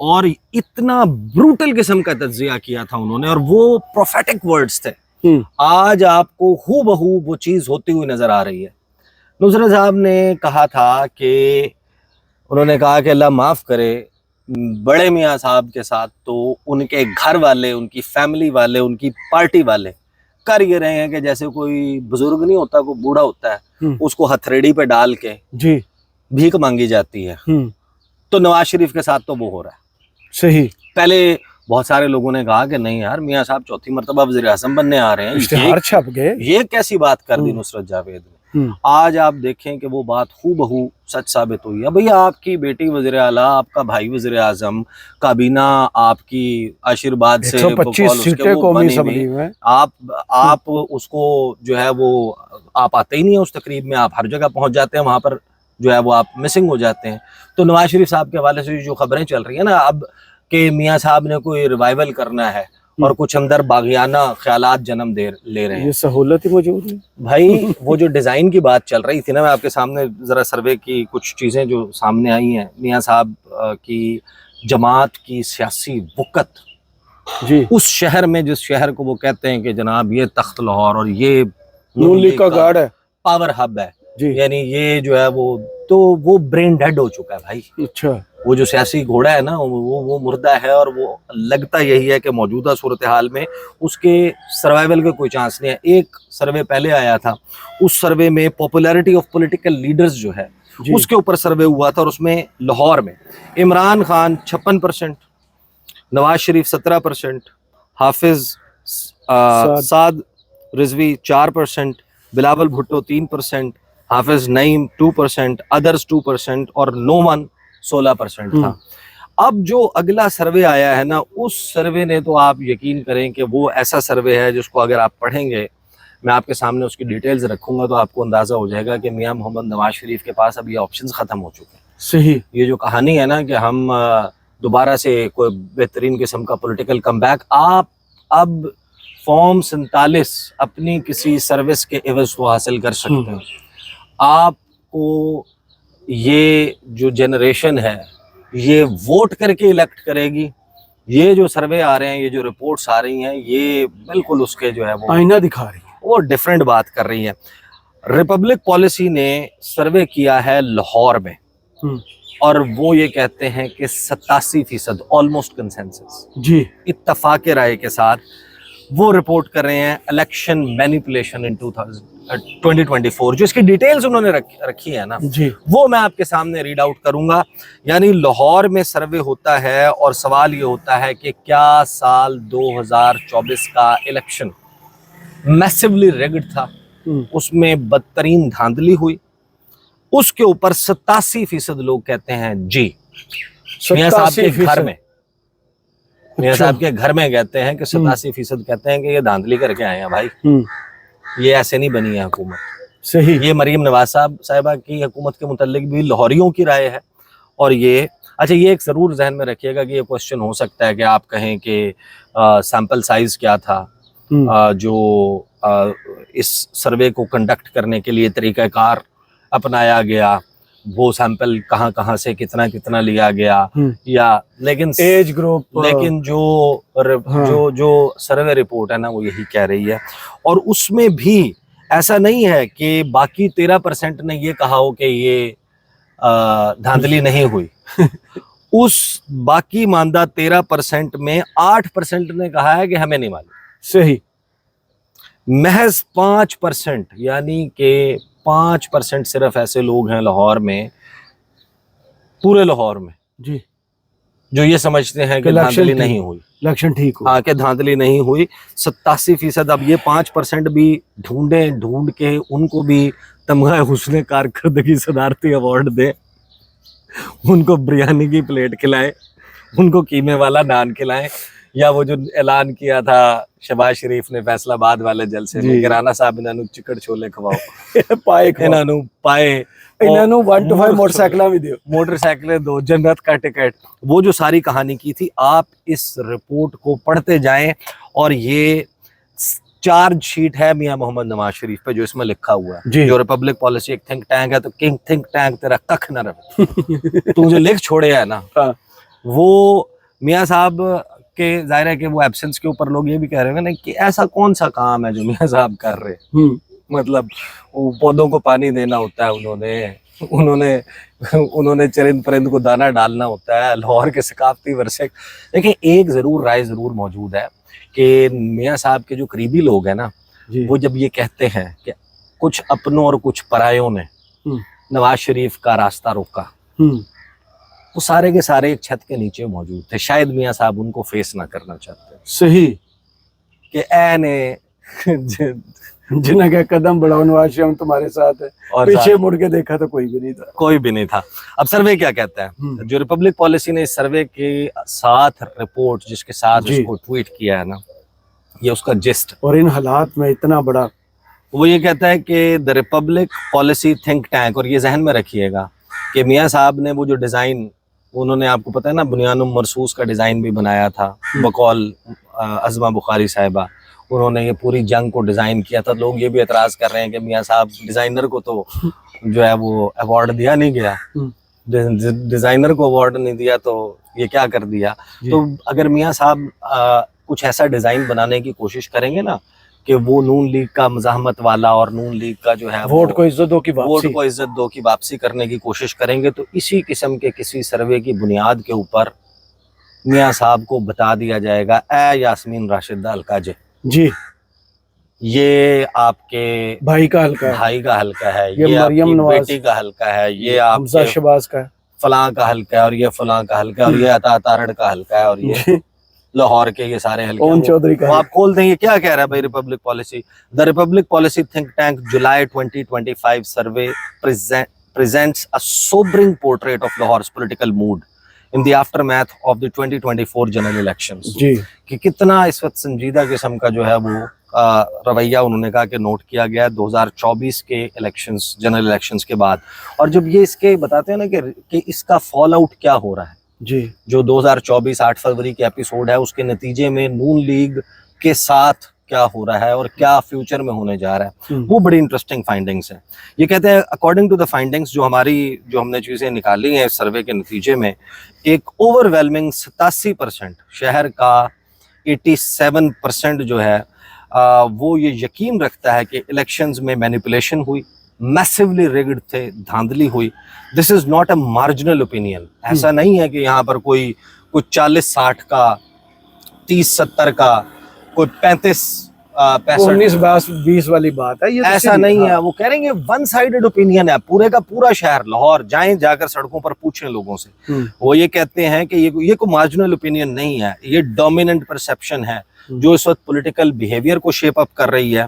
اور اتنا بروٹل قسم کا تجزیہ کیا تھا انہوں نے, اور وہ پروفیٹک ورڈز تھے. آج آپ کو ہو بہو وہ چیز ہوتی ہوئی نظر آ رہی ہے. نصرت صاحب نے کہا تھا کہ انہوں نے کہا کہ اللہ معاف کرے, بڑے میاں صاحب کے ساتھ تو ان کے گھر والے, ان کی فیملی والے, ان کی پارٹی والے کر یہ رہے ہیں کہ جیسے کوئی بزرگ نہیں ہوتا, کوئی بوڑھا ہوتا ہے, اس کو ہتھیلی پہ ڈال کے جی بھیک مانگی جاتی ہے. تو نواز شریف کے ساتھ تو وہ ہو رہا ہے. صحیح. پہلے بہت سارے لوگوں نے کہا کہ نہیں یار, میاں صاحب چوتھی مرتبہ وزیر اعظم بننے آ رہے ہیں, اشتہار چھپ گئے, یہ کیسی بات کر دی نصرت جاوید نے. آج آپ دیکھیں کہ وہ بات ہو بہو سچ ثابت ہوئی ہے. بھئی آپ کی بیٹی وزیر اعلیٰ, آپ کا بھائی وزیر اعظم, کابینہ آپ کی آشیرواد سے 125 سیٹیں قومی اسمبلی میں, آپ اس کو جو ہے وہ آپ آتے ہی نہیں ہیں اس تقریب میں, آپ ہر جگہ پہنچ جاتے ہیں, وہاں پر جو ہے وہ آپ مسنگ ہو جاتے ہیں. تو نواز شریف صاحب کے حوالے سے جو خبریں چل رہی ہیں نا اب کہ میاں صاحب نے کوئی ریوائول کرنا ہے اور کچھ اندر باغیانہ خیالات جنم لے رہے ہیں, یہ سہولت ہی موجود ہے بھائی. وہ جو ڈیزائن کی بات چل رہی تھی نا, میں آپ کے سامنے ذرا سروے کی کچھ چیزیں جو سامنے آئی ہیں, میاں صاحب کی جماعت کی سیاسی وقت جی, اس شہر میں, جس شہر کو وہ کہتے ہیں کہ جناب یہ تخت لاہور اور یہ نون لیگ کا گارڈ ہے, پاور ہب ہے, جی, یعنی یہ جو ہے وہ تو وہ برین ڈیڈ ہو چکا ہے بھائی. اچھا, وہ جو سیاسی گھوڑا ہے نا وہ مردہ ہے, اور وہ لگتا یہی ہے کہ موجودہ صورتحال میں اس کے سروائیول کے کوئی چانس نہیں ہے. ایک سروے پہلے آیا تھا, اس سروے میں پاپولیرٹی آف پولیٹیکل لیڈرز جو ہے اس کے اوپر سروے ہوا تھا, اور اس میں لاہور میں عمران خان 56%, نواز شریف 17%, حافظ سعد رضوی 4%, بلاول بھٹو 3%, حافظ نعیم 2%, ادرس 2% اور نو ون 16% تھا. اب جو اگلا سروے آیا ہے نا, اس سروے نے تو آپ یقین کریں کہ وہ ایسا سروے ہے جس کو اگر آپ پڑھیں گے, میں آپ کے سامنے اس کی ڈیٹیلز رکھوں گا تو آپ کو اندازہ ہو جائے گا کہ میاں محمد نواز شریف کے پاس اب یہ آپشنز ختم ہو چکے ہیں. صحیح. یہ جو کہانی ہے نا کہ ہم دوبارہ سے کوئی بہترین قسم کا پولیٹیکل کم بیک, آپ اب فارم 47 اپنی کسی سروس کے عوض کو حاصل کر سکتے ہیں. آپ کو یہ جو جنریشن ہے یہ ووٹ کر کے الیکٹ کرے گی. یہ جو سروے آ رہے ہیں, یہ جو رپورٹس آ رہی ہیں, یہ بالکل اس کے جو ہے وہ آئینہ دکھا رہی ہے, وہ ڈیفرنٹ بات کر رہی ہیں. ریپبلک پالیسی نے سروے کیا ہے لاہور میں, اور وہ یہ کہتے ہیں کہ 87% آلموسٹ کنسنسس, جی, اتفاق رائے کے ساتھ وہ رپورٹ کر رہے ہیں الیکشن مینیپولیشن ان 2024. جو اس کی ڈیٹیلز انہوں نے رکھی ہے نا, جی, وہ میں آپ کے سامنے ریڈ آؤٹ کروں گا. یعنی لاہور میں سروے ہوتا ہے, اور سوال یہ ہوتا ہے کہ کیا سال 2024 کا الیکشن میسیولی ریگڈ تھا, اس میں بدترین دھاندلی ہوئی. اس کے اوپر 87% لوگ کہتے ہیں جی. میاں صاحب کے گھر میں, میاں صاحب کے گھر میں کہتے ہیں کہ 87% کہتے ہیں کہ یہ دھاندلی کر کے آئے ہیں بھائی, یہ ایسے نہیں بنی ہے حکومت. صحیح. یہ مریم نواز صاحبہ کی حکومت کے متعلق بھی لاہوریوں کی رائے ہے. اور یہ اچھا, یہ ایک ضرور ذہن میں رکھیے گا کہ یہ کوشچن ہو سکتا ہے کہ آپ کہیں کہ سیمپل سائز کیا تھا جو اس سروے کو کنڈکٹ کرنے کے لیے طریقہ کار اپنایا گیا, وہ سیمپل کہاں کہاں سے کتنا کتنا لیا گیا, یا لیکن ایج گروپ, لیکن جو سروے رپورٹ ہے نا وہ یہی کہہ رہی ہے. اور اس میں بھی ایسا نہیں ہے کہ باقی 13% نے یہ کہا ہو کہ یہ دھاندلی نہیں ہوئی. اس باقی ماندہ 13% میں 8% نے کہا ہے کہ ہمیں نہیں معلوم. صحیح. محض 5%, یعنی کہ 5% صرف ایسے لوگ ہیں لاہور میں, پورے لاہور میں, جی, جو یہ سمجھتے ہیں کہ دھاندلی نہیں ہوئی, الیکشن ٹھیک ہو, ہاں کہ دھاندلی نہیں ہوئی. 87%. اب یہ 5% بھی ڈھونڈ کے ان کو بھی تمغہ حسن کارکردگی صدارتی ایوارڈ دیں, ان کو بریانی کی پلیٹ کھلائیں, ان کو قیمے والا نان کھلائیں, یا وہ جو اعلان کیا تھا شہباز شریف نے فیصل آباد والے جلسے میں کہ رانا صاحب انہوں نے چکڑ چھولے کھواؤ, پائے انہوں نے 1 to 5 موٹر سائیکلاں بھی دیو, موٹر سائیکلیں دو, جنت کا ٹکٹ. وہ جو ساری کہانی کی تھی, آپ اس رپورٹ کو پڑھتے جائیں. اور یہ چارج شیٹ ہے میاں محمد نواز شریف پہ جو اس میں لکھا ہوا ہے. جو ریپبلک پالیسی ایک تھنک ٹینک ہے, تو تھنک ٹینک تیرا ککھ نہ رہے, تو جو لکھ چھوڑے ہے نا, وہ میاں صاحب کے ظاہر ہے کہ وہ ایبسنس کے اوپر لوگ یہ بھی کہہ رہے ہیں نا کہ ایسا کون سا کام ہے جو میاں صاحب کر رہے ہیں، مطلب وہ پودوں کو پانی دینا ہوتا ہے، انہوں نے چرند پرند کو دانہ ڈالنا ہوتا ہے، لاہور کے ثقافتی ورثے. دیکھیں ایک رائے ضرور موجود ہے کہ میاں صاحب کے جو قریبی لوگ ہیں نا، وہ جب یہ کہتے ہیں کہ کچھ اپنوں اور کچھ پرایوں نے نواز شریف کا راستہ روکا، وہ سارے کے سارے ایک چھت کے نیچے موجود تھے. شاید میاں صاحب ان کو فیس نہ کرنا چاہتے، صحیح، کہ اے نے جنہیں کہ قدم بڑھاؤ نواز شریف ہم تمہارے ساتھ ہے، اور پیچھے مڑ کے دیکھا تو کوئی بھی نہیں تھا. اب سروے کیا کہتا ہے؟ جو ریپبلک پالیسی نے اس سروے کے ساتھ رپورٹ جس کے ساتھ اس کو ٹویٹ کیا ہے نا، یہ اس کا جسٹ. اور ان حالات میں اتنا بڑا، وہ یہ کہتا ہے کہ دا ریپبلک پالیسی تھنک ٹینک، اور یہ ذہن میں رکھیے گا کہ میاں صاحب نے وہ جو ڈیزائن، انہوں نے آپ کو پتہ ہے نا بنیان مرصوص کا ڈیزائن بھی بنایا تھا بقول عظمہ بخاری صاحبہ، انہوں نے یہ پوری جنگ کو ڈیزائن کیا تھا. لوگ یہ بھی اعتراض کر رہے ہیں کہ میاں صاحب ڈیزائنر کو تو جو ہے وہ ایوارڈ دیا نہیں گیا، ڈیزائنر کو ایوارڈ نہیں دیا تو یہ کیا کر دیا. تو اگر میاں صاحب کچھ ایسا ڈیزائن بنانے کی کوشش کریں گے نا کہ وہ نون لیگ کا مزاحمت والا اور نون لیگ کا جو ہے ووٹ کو عزت دو کی واپسی کرنے کی کوشش کریں گے، تو اسی قسم کے کسی سروے کی بنیاد کے اوپر میاں صاحب کو بتا دیا جائے گا اے یاسمین راشدہ الکاجے، جی یہ آپ کے بھائی کا حلقہ ہے، یہ مریم نواز بیٹی کا حلقہ ہے، یہ آپ حمزہ شہباز کا فلاں کا حلقہ ہے، اور یہ فلاں کا حلقہ ہے، اور یہ عطا تارڑ کا حلقہ ہے، اور یہ لاہور کے یہ سارے حلقے پون چودھری کا. آپ کھول دیں یہ کیا کہہ رہا ہے بھائی republic policy. The republic policy think tank July 2025 survey presents a sobering portrait of Lahore's political mood in the aftermath of the 2024 general elections. جی کہ کتنا اس وقت سنجیدہ قسم کا جو ہے وہ رویہ انہوں نے کہا کہ نوٹ کیا گیا 2024 کے الیکشنز، جنرل الیکشنز کے بعد. اور جب یہ اس کے بتاتے ہیں نا کہ اس کا فال آؤٹ کیا ہو رہا ہے، جی جو 2024 8 فروری کے ایپیسوڈ ہے اس کے نتیجے میں نون لیگ کے ساتھ کیا ہو رہا ہے اور کیا فیوچر میں ہونے جا رہا ہے، وہ بڑی انٹرسٹنگ فائنڈنگز ہیں. یہ کہتے ہیں اکارڈنگ ٹو دا فائنڈنگز جو ہم نے چیزیں نکالی ہیں اس سروے کے نتیجے میں، ایک اوور ویلمنگ 87% شہر کا 87% جو ہے وہ یہ یقین رکھتا ہے کہ الیکشنز میں مینیپولیشن ہوئی، میسیولی ریگڈ تھے، دھاندلی ہوئی. This is not a marginal opinion. ایسا نہیں ہے کہ یہاں پر کوئی 40-60 کا، 30-70 کا، کوئی 19-20 والی بات ہے، ایسا نہیں ہے. وہ کہہ رہے ہیں ون سائیڈڈ اوپینین ہے، پورے کا پورا شہر لاہور جائیں، جا کر سڑکوں پر پوچھیں لوگوں سے، وہ یہ کہتے ہیں کہ یہ کوئی مارجنل اوپینین نہیں ہے، یہ ڈومیننٹ پرسیپشن ہے جو اس وقت پولیٹیکل بیہیویئر کو شیپ اپ کر رہی ہے،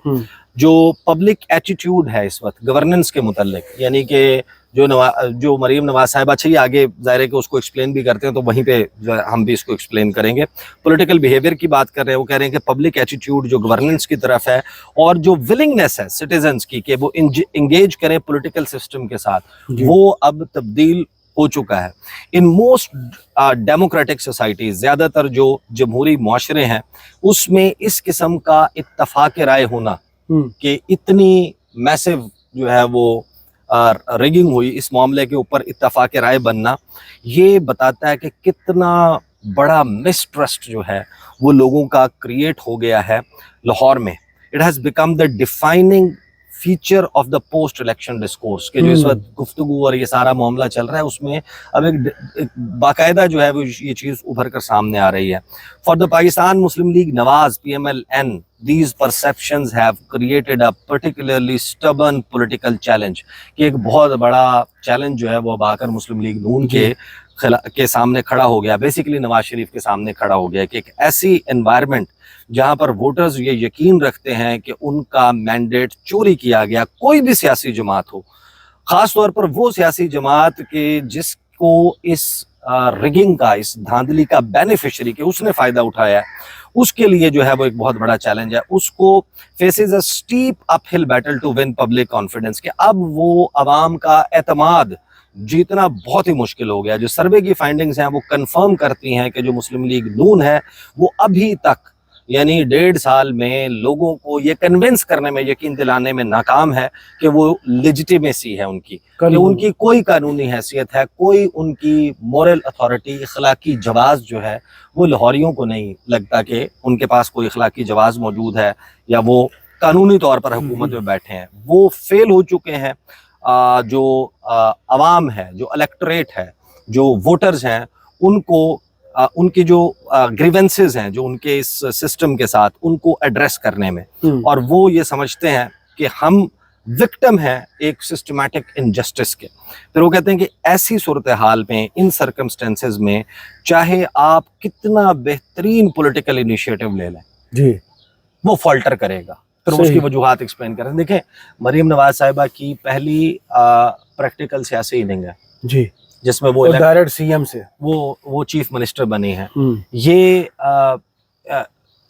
جو پبلک ایٹیٹیوڈ ہے اس وقت گورننس کے متعلق. یعنی کہ جو مریم نواز صاحبہ، اچھا یہ آگے ظاہر ہے کہ اس کو ایکسپلین بھی کرتے ہیں تو وہیں پہ ہم بھی اس کو ایکسپلین کریں گے. پولیٹیکل بیہیویئر کی بات کر رہے ہیں، وہ کہہ رہے ہیں کہ پبلک ایٹیٹیوڈ جو گورننس کی طرف ہے اور جو ولنگنیس ہے سٹیزنز کی کہ وہ انگیج کریں پولیٹیکل سسٹم کے ساتھ، وہ اب تبدیل ہو چکا ہے. ان موسٹ ڈیموکریٹک سوسائٹیز، زیادہ تر جو جمہوری معاشرے ہیں، اس میں اس قسم کا اتفاق رائے ہونا کہ اتنی میسو جو ہے وہ ریگنگ ہوئی، اس معاملے کے اوپر اتفاق رائے بننا، یہ بتاتا ہے کہ کتنا بڑا مسٹرسٹ جو ہے وہ لوگوں کا کریٹ ہو گیا ہے لاہور میں. It has become the defining feature of the post election discourse, کہ جو اس وقت گفتگو اور یہ سارا معاملہ چل رہا ہے اس میں اب ایک باقاعدہ جو ہے وہ یہ چیز ابھر کر سامنے آ رہی ہے. For the Pakistan Muslim league Nawaz PMLN, these perceptions have created a particularly stubborn political challenge. کہ ایک بہت بڑا چیلنج جو ہے وہ اب آ کر مسلم لیگ نون کے سامنے کھڑا ہو گیا، بیسیکلی نواز شریف کے سامنے کھڑا ہو گیا، کہ ایک ایسی انوائرمنٹ جہاں پر ووٹرز یہ یقین رکھتے ہیں کہ ان کا مینڈیٹ چوری کیا گیا، کوئی بھی سیاسی جماعت ہو، خاص طور پر وہ سیاسی جماعت کہ جس کو اس رگنگ کا، اس دھاندلی کا بینیفیشری کہ اس نے فائدہ اٹھایا ہے، اس کے لیے جو ہے وہ ایک بہت بڑا چیلنج ہے. اس کو faces a steep uphill battle to win public confidence, کہ اب وہ عوام کا اعتماد جیتنا بہت ہی مشکل ہو گیا. جو سروے کی فائنڈنگز ہیں وہ کنفرم کرتی ہیں کہ جو مسلم لیگ نون ہے وہ ابھی تک یعنی 1.5 سال میں لوگوں کو یہ کنونس کرنے میں، یقین دلانے میں ناکام ہے کہ وہ لیجیٹیمیسی ہے ان کی، کہ ان کی کوئی قانونی حیثیت ہے، کوئی ان کی مورل اتھارٹی، اخلاقی جواز جو ہے وہ لاہوریوں کو نہیں لگتا کہ ان کے پاس کوئی اخلاقی جواز موجود ہے یا وہ قانونی طور پر حکومت میں بیٹھے ہیں۔ وہ فیل ہو چکے ہیں۔ جو عوام ہے، جو الیکٹریٹ ہے، جو ووٹرز ہیں، ان کو ان کی جو گریونسز ہیں جو ان کے اس سسٹم کے ساتھ، ان کو ایڈریس کرنے میں، اور وہ یہ سمجھتے ہیں کہ ہم وکٹم ہیں ایک سسٹمیٹک انجسٹس کے۔ پھر وہ کہتے ہیں کہ ایسی صورتحال میں، ان سرکمسٹینسز میں، چاہے آپ کتنا بہترین پولیٹیکل انیشیٹو لے لیں جی وہ فالٹر کرے گا۔ پھر اس کی وجوہات ایکسپلین کریں۔ دیکھیں، مریم نواز صاحبہ کی پہلی پریکٹیکل سیاسی اننگ ہے جی، جس میں وہ ڈائریکٹ سی ایم سے وہ چیف منسٹر بنی ہے۔ یہ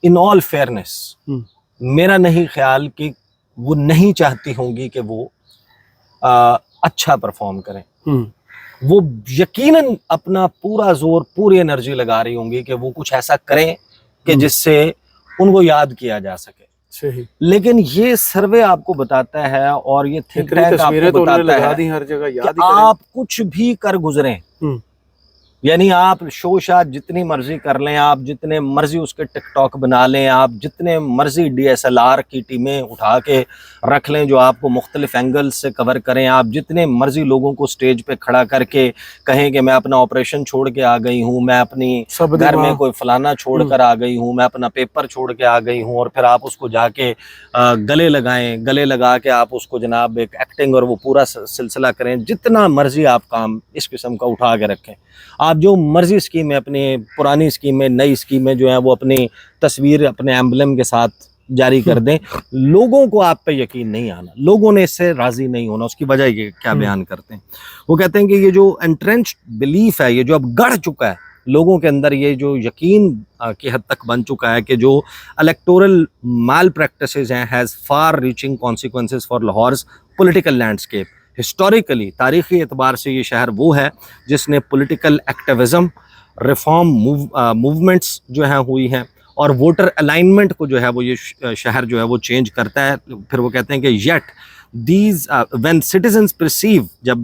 ان آل فیئرنیس میرا نہیں خیال کہ وہ نہیں چاہتی ہوں گی کہ وہ اچھا پرفارم کریں۔ وہ یقیناً اپنا پورا زور، پوری انرجی لگا رہی ہوں گی کہ وہ کچھ ایسا کریں کہ جس سے ان کو یاد کیا جا سکے۔ لیکن یہ سروے آپ کو بتاتا ہے اور یہ تھنک ٹینک آپ کو بتاتا ہے کہ آپ کچھ بھی کر گزریں، یعنی آپ شو شاٹ جتنی مرضی کر لیں، آپ جتنے مرضی اس کے ٹک ٹاک بنا لیں، آپ جتنے مرضی DSLR کی ٹیمیں اٹھا کے رکھ لیں جو آپ کو مختلف اینگل سے کور کریں، آپ جتنے مرضی لوگوں کو سٹیج پہ کھڑا کر کے کہیں کہ میں اپنا آپریشن چھوڑ کے آ گئی ہوں، میں اپنی گھر میں کوئی فلانا چھوڑ کر آ گئی ہوں، میں اپنا پیپر چھوڑ کے آ گئی ہوں، اور پھر آپ اس کو جا کے گلے لگائیں، گلے لگا کے آپ اس کو جناب ایک ایکٹنگ اور وہ پورا سلسلہ کریں، جتنا مرضی آپ کام اس قسم کا اٹھا کے رکھیں، آپ جو مرضی اسکیمیں، اپنی پرانی اسکیمیں، نئی اسکیمیں جو ہیں وہ اپنی تصویر اپنے ایمبلم کے ساتھ جاری کر دیں، لوگوں کو آپ پہ یقین نہیں آنا، لوگوں نے اس سے راضی نہیں ہونا۔ اس کی وجہ یہ کیا بیان کرتے ہیں؟ وہ کہتے ہیں کہ یہ جو انٹرینچ بلیف ہے، یہ جو اب گڑھ چکا ہے لوگوں کے اندر، یہ جو یقین کی حد تک بن چکا ہے کہ جو الیکٹورل مال پریکٹسز ہیں has far reaching consequences for Lahore's political landscape. Historically, تاریخی اعتبار سے یہ شہر وہ ہے جس نے پولیٹیکل ایکٹیویزم، ریفارم موومنٹس جو ہیں ہوئی ہیں، اور ووٹر الائنمنٹ کو جو ہے وہ یہ شہر جو ہے وہ چینج کرتا ہے۔ پھر وہ کہتے ہیں کہ yet these when citizens perceive, جب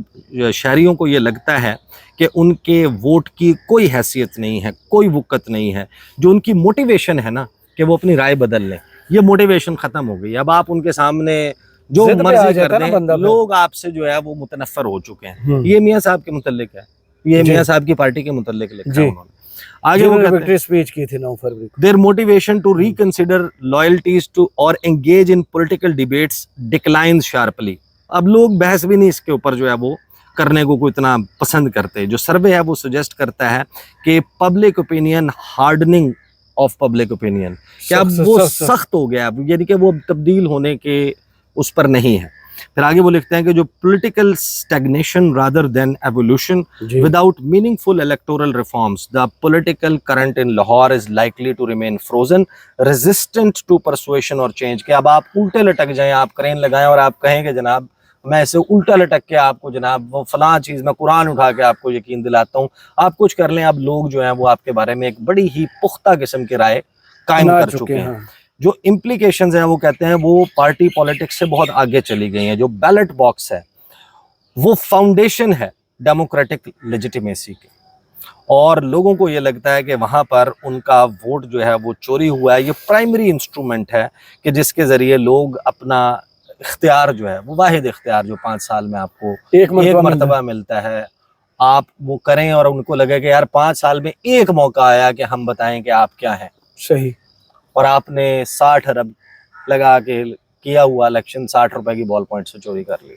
شہریوں کو یہ لگتا ہے کہ ان کے ووٹ کی کوئی حیثیت نہیں ہے، کوئی وقت نہیں ہے، جو ان کی موٹیویشن ہے نا کہ وہ اپنی رائے بدل لیں، یہ موٹیویشن ختم ہو گئی۔ اب آپ ان کے سامنے جو مرضی کر دیں، لوگ آپ سے جو ہے وہ متنفر ہو چکے ہیں۔ یہ میاں صاحب کے متعلق ہے، یہ میاں صاحب کی پارٹی کے متعلق لکھا ہے انہوں نے۔ آگے وہ کہتے ہیں اسپیچ کی تھی 9 فروری کو، their motivation to reconsider loyalties to or engage in political debates declines sharply۔ اب لوگ بحث بھی نہیں اس کے اوپر جو ہے وہ کرنے کو کوئی اتنا پسند کرتے۔ جو سروے ہے وہ سجیسٹ کرتا ہے کہ public opinion hardening of public opinion, کہ اب وہ سخت ہو گیا، یعنی کہ وہ تبدیل ہونے کے اس پر نہیں ہے۔ پھر آگے وہ لکھتے ہیں کہ جو political stagnation rather than evolution without meaningful electoral reforms, the political current in Lahore is likely to remain frozen resistant to persuasion اور چینج۔ کہ اب آپ الٹے لٹک جائیں، آپ کرین لگائیں اور آپ کہیں کہ جناب میں ایسے الٹا لٹک کے آپ کو جناب وہ فلاں چیز، میں قرآن اٹھا کے آپ کو یقین دلاتا ہوں، آپ کچھ کر لیں، اب لوگ جو ہیں وہ آپ کے بارے میں ایک بڑی ہی پختہ قسم کی رائے قائم کر چکے ہیں۔ جو امپلیکیشنز ہیں وہ کہتے ہیں وہ پارٹی پالیٹکس سے بہت آگے چلی گئی ہیں۔ جو بیلٹ باکس ہے وہ فاؤنڈیشن ہے ڈیموکریٹک لیجیٹیمیسی کی، اور لوگوں کو یہ لگتا ہے کہ وہاں پر ان کا ووٹ جو ہے وہ چوری ہوا ہے۔ یہ پرائمری انسٹرومنٹ ہے کہ جس کے ذریعے لوگ اپنا اختیار جو ہے وہ واحد اختیار جو 5 سال میں آپ کو ایک مرتبہ ملتا ہے، آپ وہ کریں، اور ان کو لگے کہ یار 5 سال میں ایک موقع آیا کہ ہم بتائیں کہ آپ کیا ہیں۔ صحیح۔ اور آپ نے 60 ارب لگا کے کیا ہوا الیکشن، 60 روپے کی بال پوائنٹ سے چوری کر لی،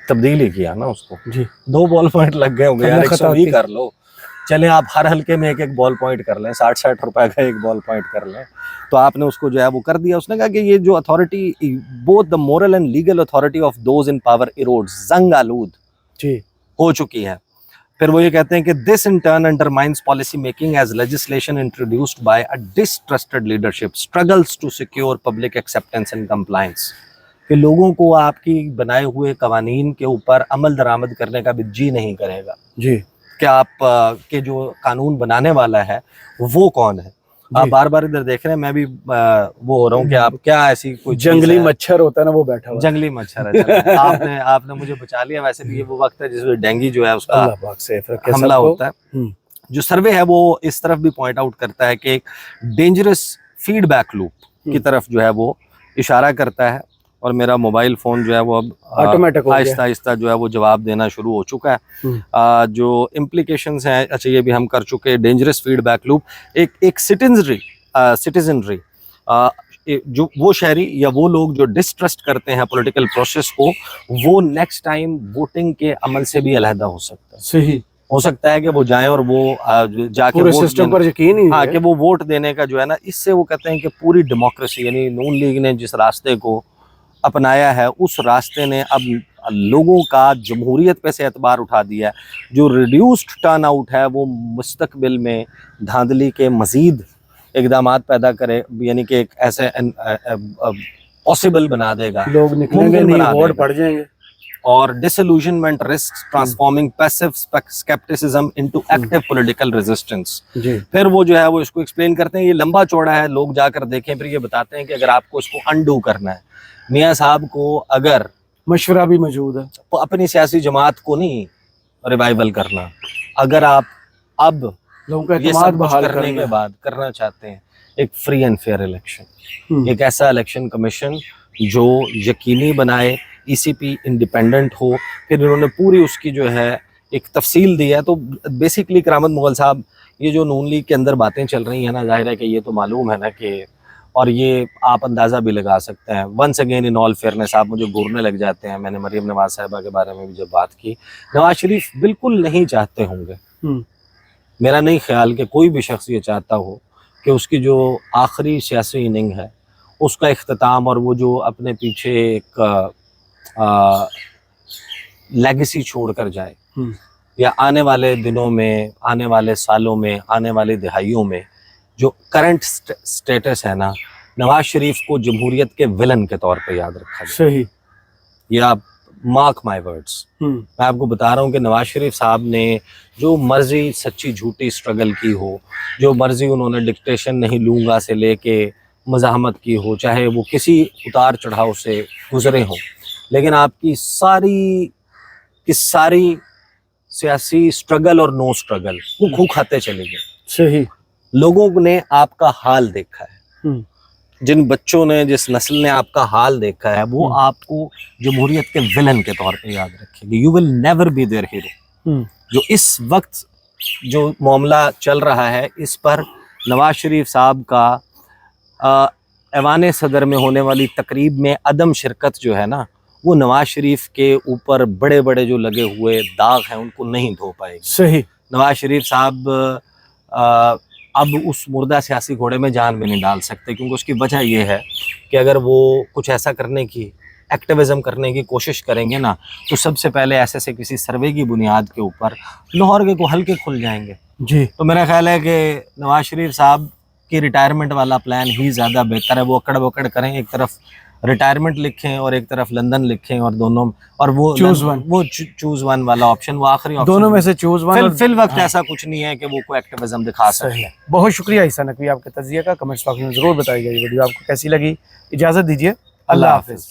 تبدیل ہی کیا نا اس کو جی، 2 بال پوائنٹ لگ گئے ہوں گے یار، 120 کر لو، چلیں آپ ہر حلقے میں ایک بال پوائنٹ کر لیں، 60 روپے کا ایک بال پوائنٹ کر لیں، تو آپ نے اس کو جو ہے وہ کر دیا۔ اس نے کہا کہ یہ جو authority, both the moral and legal authority of those in power erode, زنگ آلود جی ہو چکی ہے۔ پھر وہ یہ کہتے ہیں کہ this in turn undermines policy making as legislation introduced by a distrusted leadership struggles to secure public acceptance and compliance۔ کہ لوگوں کو آپ کی بنائے ہوئے قوانین کے اوپر عمل درآمد کرنے کا بھی جی نہیں کرے گا جی، کہ آپ کے جو قانون بنانے والا ہے وہ کون ہے۔ آپ بار بار ادھر دیکھ رہے ہیں, میں بھی وہ ہو رہا ہوں کہ آپ کیا ایسی کوئی جنگلی مچھر ہوتا ہے نا وہ بیٹھا ہوا ہے. جنگلی مچھر ہے. آپ نے مجھے بچا لیا. ویسے بھی یہ وہ وقت ہے جس میں ڈینگی جو ہے اس کا اللہ پاک سیف رکھے حملہ سب کو. ہوتا ہے. جو سروے ہے وہ اس طرف بھی پوائنٹ آؤٹ کرتا ہے کہ ایک ڈینجرس فیڈ بیک لوپ کی طرف جو ہے وہ اشارہ کرتا ہے, اور میرا موبائل فون جو ہے وہ اب آٹومیٹک آہستہ آہستہ جو ہے وہ جواب دینا شروع ہو چکا ہے. جو امپلیکیشنز ہیں, اچھا یہ بھی ہم کر چکے, ڈینجرس فیڈ بیک لوپ, ایک سٹیزنری جو وہ شہری یا وہ لوگ جو ڈسٹرسٹ کرتے ہیں پولیٹیکل پروسیس کو, وہ نیکسٹ ٹائم ووٹنگ کے عمل سے بھی علیحدہ ہو سکتا ہے. صحیح ہو سکتا ہے کہ وہ جائیں اور وہ جا کے پورے سسٹم پر یقین ہی ہاں کہ وہ ووٹ دینے کا جو ہے نا, اس سے وہ کہتے ہیں کہ پوری ڈیموکریسی, یعنی نون لیگ نے جس راستے کو اپنایا ہے اس راستے نے اب لوگوں کا جمہوریت پہ سے اعتبار اٹھا دیا ہے. جو ریڈیوسڈ ٹرن آؤٹ ہے وہ مستقبل میں دھاندلی کے مزید اقدامات پیدا کرے, یعنی کہ ایک ایسے پاسبل بنا دے گا, لوگ نکلیں گے نہیں, ووٹ پڑ جائیں گے. اور disillusionment risks transforming passive skepticism into active political resistance. جی پھر وہ جو ہے وہ اس کو ایکسپلین کرتے ہیں, یہ لمبا چوڑا ہے, لوگ جا کر دیکھیں. پھر یہ بتاتے ہیں کہ اگر آپ کو اس کو انڈو کرنا ہے, میاں صاحب کو اگر مشورہ بھی موجود ہے, اپنی سیاسی جماعت کو نہیں ریوائول کرنا, اگر آپ اب لوگوں کا یہ اعتماد سب کچھ بحال کرنے کے بعد کرنا چاہتے ہیں ایک فری اینڈ فیئر الیکشن, ایک ایسا الیکشن کمیشن جو یقینی بنائے ای سی پی انڈیپینڈنٹ ہو. پھر انہوں نے پوری اس کی جو ہے ایک تفصیل دی ہے. تو بیسکلی کرامت مغل صاحب, یہ جو نون لیگ کے اندر باتیں چل رہی ہیں نا, ظاہر ہے کہ یہ تو معلوم ہے نا کہ, اور یہ آپ اندازہ بھی لگا سکتے ہیں. Once again in all fairness آپ مجھے گھورنے لگ جاتے ہیں. میں نے مریم نواز صاحبہ کے بارے میں بھی جب بات کی, نواز شریف بالکل نہیں چاہتے ہوں گے, میرا نہیں خیال کہ کوئی بھی شخص یہ چاہتا ہو کہ اس کی جو آخری سیاسی اننگ ہے اس کا اختتام, اور وہ جو اپنے پیچھے ایک لیگیسی چھوڑ کر جائے, یا آنے والے دنوں میں, آنے والے سالوں میں, آنے والی دہائیوں میں جو کرنٹ سٹیٹس ہے نا, نواز شریف کو جمہوریت کے ولن کے طور پہ یاد رکھا جائے. صحیح, یہ آپ مارک مائی ورڈز, میں آپ کو بتا رہا ہوں کہ نواز شریف صاحب نے جو مرضی سچی جھوٹی سٹرگل کی ہو, جو مرضی انہوں نے ڈکٹیشن نہیں لوں گا سے لے کے مزاحمت کی ہو, چاہے وہ کسی اتار چڑھاؤ سے گزرے ہوں, لیکن آپ کی ساری سیاسی سٹرگل اور نو سٹرگل وہ کھو کھاتے چلے گئے. صحیح, لوگوں نے آپ کا حال دیکھا ہے, جن بچوں نے, جس نسل نے آپ کا حال دیکھا ہے, وہ آپ کو جمہوریت کے ولن کے طور پہ یاد رکھے گی. You will never be their hero. جو اس وقت جو معاملہ چل رہا ہے, اس پر نواز شریف صاحب کا ایوان صدر میں ہونے والی تقریب میں عدم شرکت جو ہے نا, وہ نواز شریف کے اوپر بڑے بڑے جو لگے ہوئے داغ ہیں ان کو نہیں دھو پائے گی. صحیح, نواز شریف صاحب اب اس مردہ سیاسی گھوڑے میں جان بھی نہیں ڈال سکتے, کیونکہ اس کی وجہ یہ ہے کہ اگر وہ کچھ ایسا کرنے کی, ایکٹیویزم کرنے کی کوشش کریں گے نا, تو سب سے پہلے ایسے کسی سروے کی بنیاد کے اوپر لاہور کے کو ہلکے کھل جائیں گے. جی, تو میرا خیال ہے کہ نواز شریف صاحب کی ریٹائرمنٹ والا پلان ہی زیادہ بہتر ہے. وہ اکڑ بکڑ کریں, ایک طرف ریٹائرمنٹ لکھیں اور ایک طرف لندن لکھیں, اور دونوں, اور وہ چوز ون والا آپشن, وہ آخری آپشن, دونوں میں سے چوز ون. فی الوقت ایسا کچھ نہیں ہے کہ وہ کوئی ایکٹیویزم دکھا سکے. بہت شکریہ عیسیٰ نقوی آپ کے تجزیے کا. کمنٹس باکس میں ضرور بتائیے گا یہ ویڈیو آپ کو کیسی لگی. اجازت دیجیے, اللہ حافظ.